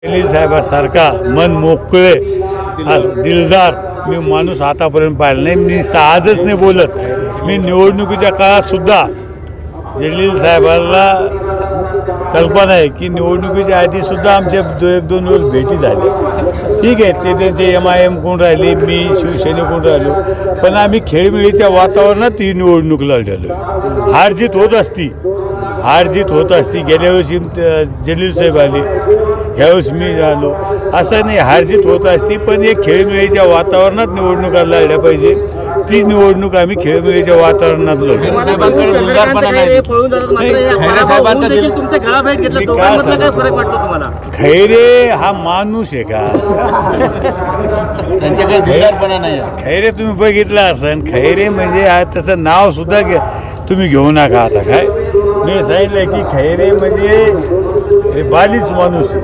जलील साहेबासारखा मन मोकळे दिलदार मी माणूस आतापर्यंत पाहिला नाही. मी आजच नाही बोलत, मी निवडणुकीच्या काळात सुद्धा जलील साहेबांना कल्पना आहे की निवडणुकीच्या आधी सुद्धा आमच्या एक दोन दिवस भेटी झाली. ठीक आहे, ते त्यांचे MIM कोण राहिले, मी शिवसेनेकडून राहिलो, पण आम्ही खेळमेळीच्या वातावरणात ही निवडणूक लढलेलो. हारजीत होत असती. गेल्या वर्षी जलील साहेब आले, ह्यावेळेस मी झालो, असं नाही हारजीत होत असती, पण एक खेळमेळीच्या वातावरणात निवडणुका लढल्या पाहिजे. ती निवडणूक आम्ही खेळमेळीच्या वातावरणात लढलो. खैरे हा माणूस आहे का? त्यांच्याकडे दिलदारपणा नाही. खैरे तुम्ही बघितलं असेल, खैरे म्हणजे त्याचं नाव सुद्धा तुम्ही घेऊ नका. आता काय मी सांगितलं की खैरे म्हणजे बालीच माणूस आहे.